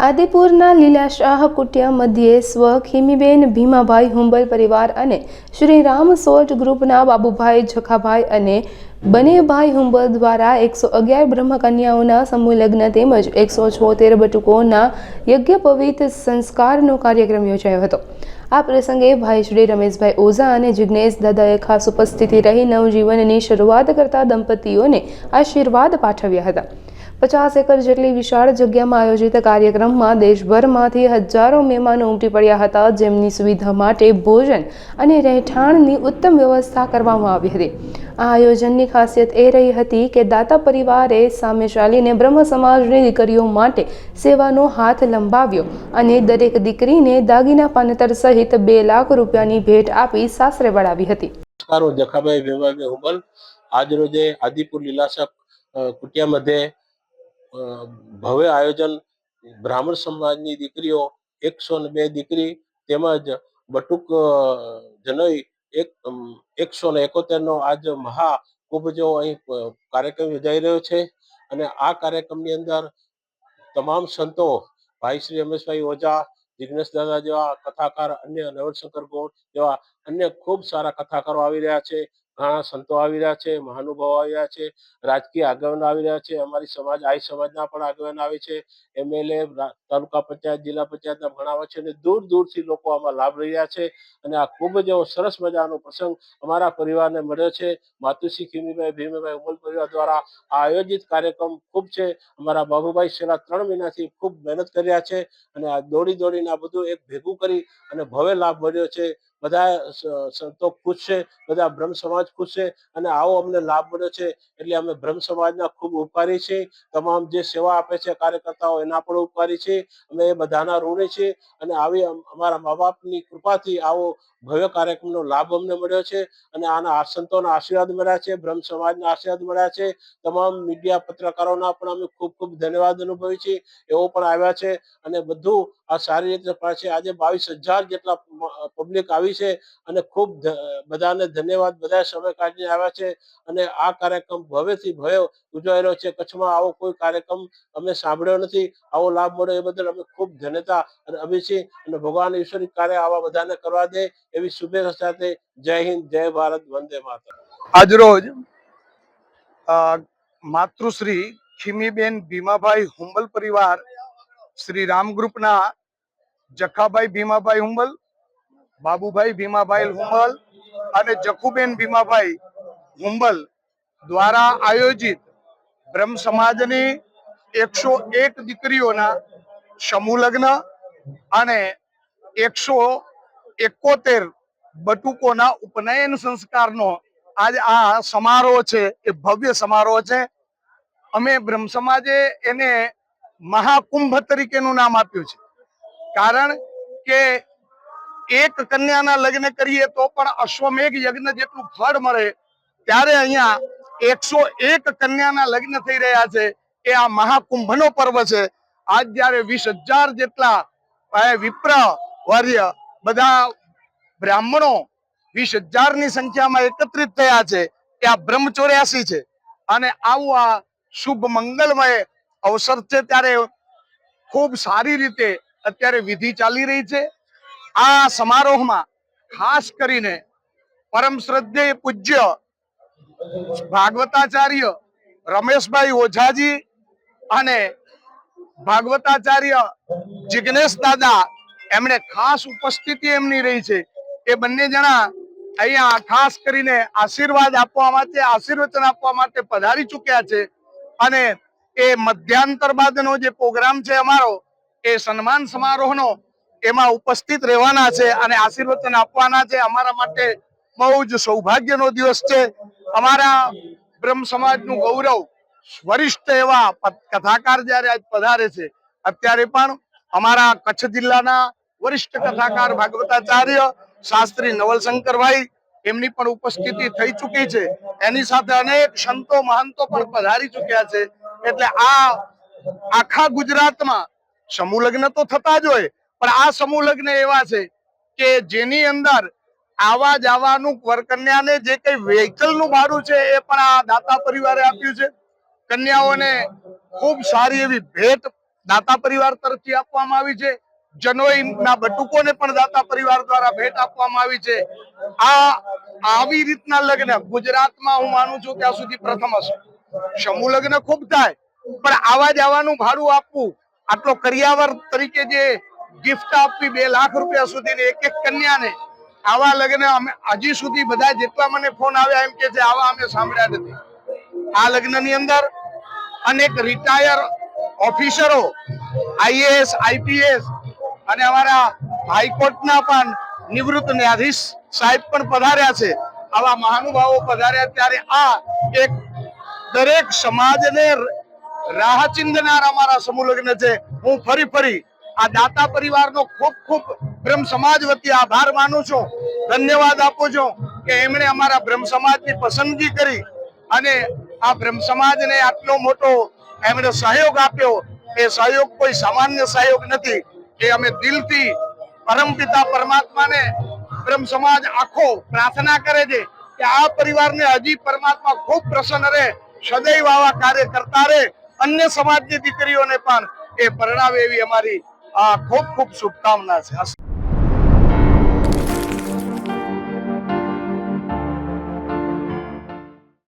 આદિપુરના લીલાશાહ કુટિયા મધ્યે સ્વ ખીમીબેન ભીમાભાઈ હુંબલ પરિવાર અને શ્રી રામ સોર્ટ ગ્રુપના બાબુભાઈ જખાભાઈ અને બનેભાઈ હુંબલ દ્વારા 111 બ્રહ્મકન્યાઓના સમૂહ લગ્ન તેમજ 176 બટુકોના યજ્ઞોપવિત સંસ્કારનો કાર્યક્રમ યોજાયો હતો। આ પ્રસંગે ભાઈ શ્રી રમેશભાઈ ઓઝા અને જિગ્નેશ દાદાએ ખાસ ઉપસ્થિતિ રહી નવજીવનની શરૂઆત કરતા દંપતીઓને આશીર્વાદ પાઠવ્યા હતા। 50 એકર જેટલી વિશાળ જગ્યામાં આયોજિત કાર્યક્રમમાં દેશભરમાંથી હજારો મહેમાનો ઉમટી પડ્યા હતા, જેમની સુવિધા માટે ભોજન અને રહેઠાણની ઉત્તમ વ્યવસ્થા કરવામાં આવી હતી। આ આયોજનની ખાસિયત એ રહી હતી કે દાતા પરિવારે સામે ચાલીને બ્રહ્મ સમાજની દીકરીઓ માટે સેવાનો હાથ લંબાવ્યો અને દરેક દીકરીને દાગીના પાનતર સહિત 2 લાખ રૂપિયાની ભેટ આપી સાસરે વળાવી હતી। જખાભાઈ ભીમાભાઈ હુંબલ આજ રોજે આદિપુર લીલાશાહ કુટિયા મધ્યે ભવ્ય આયોજન બ્રાહ્મણ સમાજની દીકરીઓ 102 દીકરી તેમજ બટુક જનોઈ 171 નો આજ મહાકુંભ જેવો અહીં કાર્યક્રમ યોજાઈ રહ્યો છે અને આ કાર્યક્રમની અંદર તમામ સંતો ભાઈ શ્રી રમેશભાઈ ઓઝા, જિગ્નેશ દાદા જેવા કથાકાર, અન્ય નવલશંકર ગોળ જેવા અન્ય ખૂબ સારા કથાકારો આવી રહ્યા છે। ઘણા સંતો આવી રહ્યા છે, મહાનુભાવો આવી રહ્યા છે, રાજકીય આગેવાનો આવી રહ્યા છે, અમારી સમાજ આઈ સમાજના પણ આગેવાનો આવે છે, એમએલએ, તાલુકા પંચાયત, જિલ્લા પંચાયતના ઘણા આવે છે અને દૂર દૂરથી લોકો આમાં લાભ લઈ રહ્યા છે અને આ ખૂબ જ એવો સરસ મજાનો પ્રસંગ અમારા પરિવારને મળ્યો છે। માતુશ્રી ખીમીભાઈ ભીમાભાઈ હુંબલ પરિવાર દ્વારા આ આયોજિત કાર્યક્રમ ખૂબ છે। અમારા બાબુભાઈ છેલ્લા 3 મહિનાથી ખૂબ મહેનત કર્યા છે અને આ દોડીને આ બધું એક ભેગું કરી અને ભવ્ય લાભ મળ્યો છે। બધા સંતો ખુશ છે, બધા બ્રહ્મ સમાજ ખુશ છે અને આવો અમને લાભ મળ્યો છે એટલે અમે બ્રહ્મ સમાજના ખૂબ ઉપકારી છીએ। તમામ જે સેવા આપે છે કાર્યકર્તાઓ એના પણ ઉપકારી છે, અમે એ બધાના ઋણી છીએ અને આવી અમારા મા બાપની કૃપાથી આવો ભવ્ય કાર્યક્રમનો લાભ અમને મળ્યો છે અને આના સંતોના આશીર્વાદ મળ્યા છે, બ્રહ્મ સમાજના આશીર્વાદ મળ્યા છે। તમામ મીડિયા પત્રકારોના પણ અમે ખૂબ ખૂબ ધન્યવાદ અનુભવી છીએ, એવો પણ આવ્યા છે અને બધું આ સારી રીતે થાય છે। આજે 22,000 જેટલા પબ્લિક આવી છે અને ખૂબ બધાને ધન્યવાદ, બધા સમય કાઢીને આવ્યા છે અને આ કાર્યક્રમ ભવ્યથી ભવ્ય ઉજવાઈ રહ્યો છે। કચ્છમાં આવો કોઈ કાર્યક્રમ અમે સાંભળ્યો નથી, આવો લાભ મળ્યો એ બદલ અમે ખૂબ ધન્યતા અને અભી છીએ અને ભગવાન ઈશ્વરી કાર્ય આવા બધાને કરવા દે એવી શુભેચ્છા સાથે જય હિન્દ, જય ભારત, વંદે માતરમ। આજરોજ માતૃશ્રી ખીમીબેન ભીમાભાઈ હુંબલ પરિવાર શ્રી રામ ગ્રુપના જખાભાઈ ભીમાભાઈ હુંબલ, બાબુભાઈ ભીમાભાઈ હુંબલ અને જખુબેન ભીમાભાઈ હુંબલ દ્વારા આયોજિત બ્રહ્મ સમાજની 101 દીકરીઓના સમૂહ લગ્ન અને 171 બટુકોના ઉપનયન સંસ્કારનો આજ આ સમારોહ છે એ ભવ્ય સમારોહ છે। અમે બ્રહ્મ સમાજે એને મહાકુંભ તરીકેનું નામ આપ્યું છે, કારણ કે એક કન્યાના લગ્ન કરીએ તો પણ અશ્વમેઘ યજ્ઞ જેટલું ફળ મળે, ત્યારે અહીંયા 101 કન્યાના લગ્ન થઈ રહ્યા છે એ આ મહાકુંભનો પર્વ છે। આજ જયારે 20,000 જેટલા વિપ્ર વર્ય બધા બ્રાહ્મણો 20,000 ની સંખ્યામાં એકત્રિત થયા છે એ આ બ્રહ્મ 84 છે અને આવું આ શુભ મંગલમય અવસર છે ત્યારે ખૂબ સારી રીતે અત્યારે વિધિ ચાલી રહી છે। આ સમારોહમાં ખાસ કરીને પરમ શ્રદ્ધેય પૂજ્ય ભાગવતાચાર્ય રમેશભાઈ ઓઝાજી અને ભાગવતાચાર્ય જિગ્નેશ દાદા એમણે ખાસ ઉપસ્થિતિ એમની રહી છે। એ બંને જણા અહીંયા ખાસ કરીને આશીર્વાદ આપવા માટે, આશીર્વચન આપવા માટે પધારી ચૂક્યા છે અને એ મધ્યાંતર બાદનો જે પ્રોગ્રામ છે અમારો એ સન્માન સમારોહનો એમાં ઉપસ્થિત રહેવાના છે અને આશીર્વચન આપવાના છે। અમારા માટે બહુ જ સૌભાગ્યનો દિવસ છે। અમારા બ્રહ્મ સમાજનું ગૌરવ વરિષ્ઠ એવા કથાકાર જયારે આજ પધારે છે, અત્યારે પણ અમારા કચ્છ જિલ્લાના વરિષ્ઠ કથાકાર ભાગવતાચાર્ય શાસ્ત્રી નવલશંકરભાઈ એમની પણ ઉપસ્થિતિ થઈ ચૂકી છે, એની સાથે અનેક સંતો મહંતો પણ પધારી ચૂક્યા છે। એટલે આ આખા ગુજરાતમાં સમૂહ લગ્ન તો થતા જ હોય, પણ આ સમૂહ લગ્ન એવા છે કે જેની અંદર આવા જવાનું વરકન્યાને જે કઈ વ્હીકલ નું ભાડું છે એ પણ આ દાતા પરિવારે આપ્યું છે। કન્યાઓને ખૂબ સારી એવી ભેટ દાતા પરિવાર તરફથી આપવામાં આવી છે. જનોઈના બટુકોને પણ દાતા પરિવાર દ્વારા ભેટ આપવામાં આવી છે. આવી રીતના લગ્ન ગુજરાતમાં હું માનું છું ત્યાં સુધી પ્રથમ હશે. સમૂહ લગ્ન ખૂબ થાય, પણ આવા જવાનું ભાડું આપવું, આટલો કરિયાવર તરીકે જે ગિફ્ટ આપવી 2 લાખ રૂપિયા સુધીની એક કન્યાને, આવા લગ્ન અમે હજી સુધી બધા જેટલા મને ફોન આવ્યા એમ કે છે આવા અમે સાંભળ્યા નથી. આ લગ્નની અંદર અનેક રિટાયર ઓફિસરો, આઈએએસ, આઈપીએસ અને અમારા હાઈકોર્ટના પણ નિવૃત્ત ન્યાયાધીશ સાહેબ પણ પધાર્યા છે. આવા મહાનુભાવો પધાર્યા ત્યારે આ એક દરેક સમાજને રાહ ચિંધનાર અમારા સમૂહ લગ્ન છે. હું ફરી આ દાતા પરિવારનો ખૂબ ખૂબ બ્રહ્મ સમાજ વતી આભાર માનું છું, ધન્યવાદ આપું છું કે એમણે અમારા બ્રહ્મ સમાજની પસંદગી કરી અને આ બ્રહ્મ સમાજને આટલો મોટો એમણે સહયોગ આપ્યો. એ સહયોગ કોઈ સામાન્ય સહયોગ નથી. એ અમે દિલથી પરમપિતા પરમાત્માને બ્રહ્મ સમાજ આખો પ્રાર્થના કરે છે કે આ પરિવારને હજી પરમાત્મા ખૂબ પ્રસન્ન રહે, સદૈવ આવા કાર્ય કરતા રહે, અન્ય સમાજની દીકરીઓને પણ એ પરણાવે એવી અમારી ખૂબ ખૂબ શુભકામના છે.